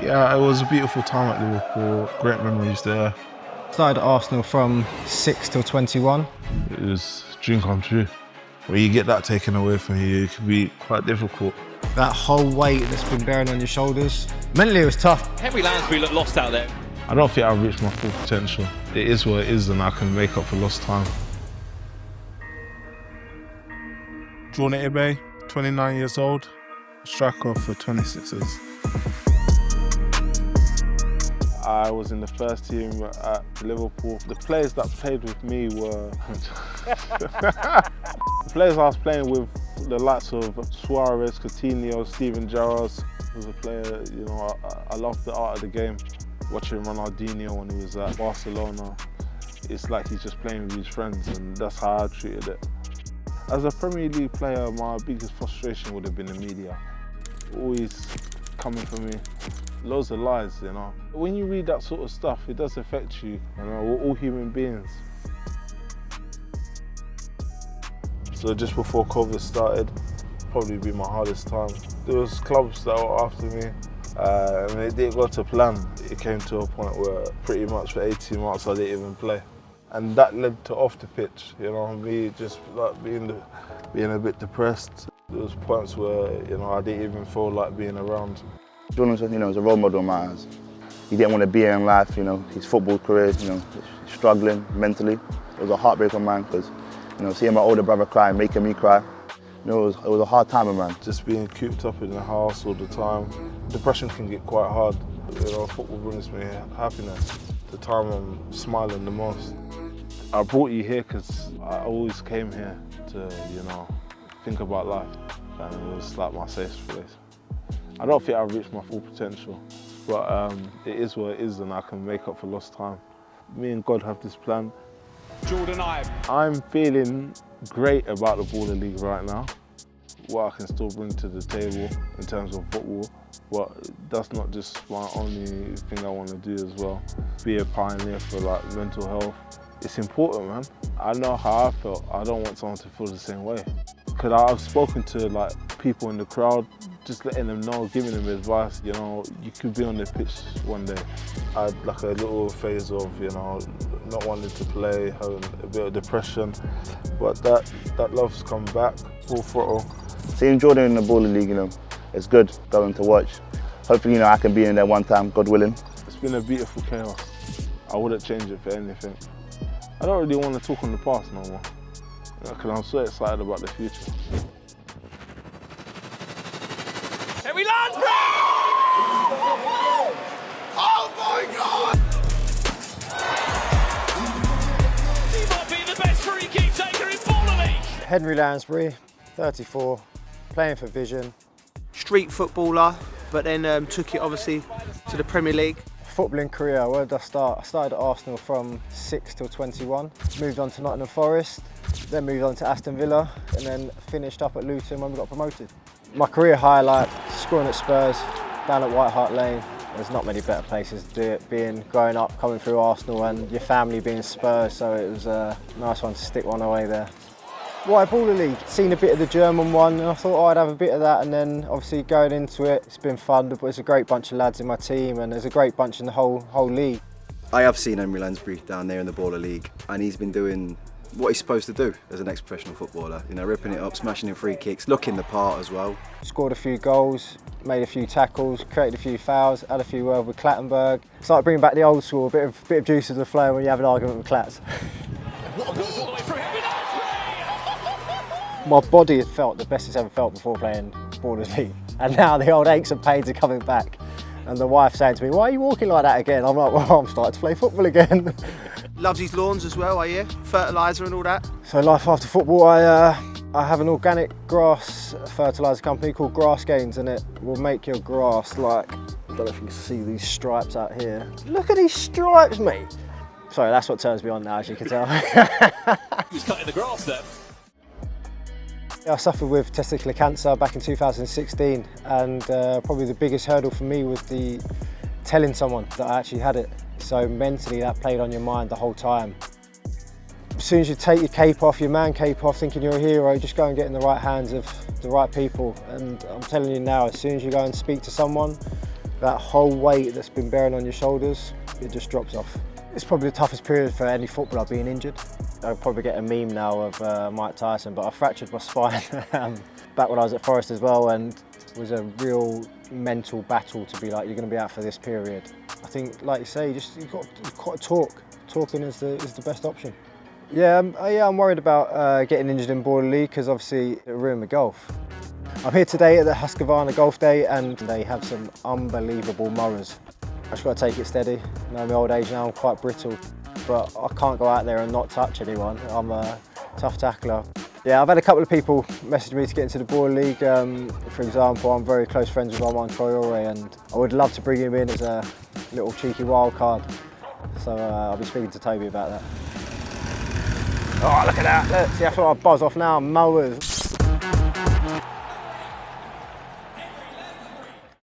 Yeah, it was a beautiful time at Liverpool, great memories there. Started at Arsenal from 6 till 21. It was a dream come true. When you get that taken away from you, it can be quite difficult. That whole weight that's been bearing on your shoulders, mentally it was tough. Henri Lansbury looked lost out there. I don't think I've reached my full potential. It is what it is and I can make up for lost time. Jordon Ep10, 29 years old, striker for 26ers. I was in the first team at Liverpool. The players that played with me were... the players I was playing with, the likes of Suarez, Coutinho, Steven Gerrard. Was a player, you know, I loved the art of the game. Watching Ronaldinho when he was at Barcelona, it's like he's just playing with his friends, and that's how I treated it. As a Premier League player, my biggest frustration would have been the media. Always coming for me. Loads of lies, you know. When you read that sort of stuff, it does affect you. You know, we're all human beings. So just before COVID started, probably be my hardest time. There was clubs that were after me, and it didn't go to plan. It came to a point where pretty much for 18 months I didn't even play. And that led to off the pitch, you know, me just like being a bit depressed. There was points where, you know, I didn't even feel like being around. Jordon, you know, was a role model of mine. He didn't want to be here in life, you know, his football career, you know, struggling mentally. It was a heartbreak of mine because, you know, seeing my older brother cry, making me cry, you know, it was a hard time of mine. Just being cooped up in the house all the time, depression can get quite hard. You know, football brings me happiness. The time I'm smiling the most. I brought you here because I always came here to, you know, think about life, and it was like my safe place. I don't think I've reached my full potential, but it is what it is and I can make up for lost time. Me and God have this plan. Jordon, I'm feeling great about the Baller League right now, what I can still bring to the table in terms of football, but that's not just my only thing I want to do as well. Be a pioneer for like mental health. It's important, man. I know how I felt. I don't want someone to feel the same way. Because I've spoken to like people in the crowd, just letting them know, giving them advice, you know, you could be on the pitch one day. I had like a little phase of, you know, not wanting to play, having a bit of depression, but that love's come back, full throttle. Seeing Jordon in the Baller League, you know, it's good going to watch. Hopefully, you know, I can be in there one time, God willing. It's been a beautiful chaos. I wouldn't change it for anything. I don't really want to talk on the past no more, because I'm so excited about the future. Henri Lansbury! Oh my God! He might be the best free kick taker in Baller League. Henri Lansbury, 34, playing for Vision. Street footballer, but then took it obviously to the Premier League. Footballing career, where did I start? I started at Arsenal from 6 till 21, moved on to Nottingham Forest, then moved on to Aston Villa, and then finished up at Luton when we got promoted. My career highlight, scoring at Spurs, down at White Hart Lane. There's not many better places to do it, growing up, coming through Arsenal and your family being Spurs, so it was a nice one to stick one away there. White Baller League, seen a bit of the German one and I thought I'd have a bit of that, and then obviously going into it, it's been fun, but there's a great bunch of lads in my team and there's a great bunch in the whole league. I have seen Henri Lansbury down there in the Baller League and he's been doing what he's supposed to do as an ex-professional footballer, you know, ripping it up, smashing in free kicks, looking the part as well. Scored a few goals, made a few tackles, created a few fouls, had a few words with Clattenburg. Started bringing back the old school, a bit of juice to the flow when you have an argument with Clats. My body had felt the best it's ever felt before playing Ballers League. And now the old aches and pains are coming back. And the wife saying to me, why are you walking like that again? I'm like, well, I'm starting to play football again. Loves his lawns as well, I hear, fertiliser and all that. So life after football, I have an organic grass fertiliser company called Grass Gains, and it will make your grass like, I don't know if you can see these stripes out here. Look at these stripes, mate. Sorry, that's what turns me on now, as you can tell. He was cutting the grass there. I suffered with testicular cancer back in 2016, and probably the biggest hurdle for me was telling someone that I actually had it. So mentally that played on your mind the whole time. As soon as you take your cape off, your man cape off, thinking you're a hero, just go and get in the right hands of the right people. And I'm telling you now, as soon as you go and speak to someone that whole weight that's been bearing on your shoulders, it just drops off. It's probably the toughest period for any footballer being injured. I'll probably get a meme now of Mike Tyson, but I fractured my spine back when I was at Forest as well, and it was a real mental battle to be like, you're going to be out for this period. I think, like you say, you've got to talk. Talking is the best option. Yeah, I'm worried about getting injured in Border League because obviously it ruined my golf. I'm here today at the Husqvarna Golf Day and they have some unbelievable mowers. I just got to take it steady. You know, my old age now, I'm quite brittle, but I can't go out there and not touch anyone. I'm a tough tackler. Yeah, I've had a couple of people message me to get into the Border League. For example, I'm very close friends with Armand Traore and I would love to bring him in as a little cheeky wild card. So I'll be speaking to Toby about that. Oh, look at that. Look, see, I thought I'd buzz off now. Mowers.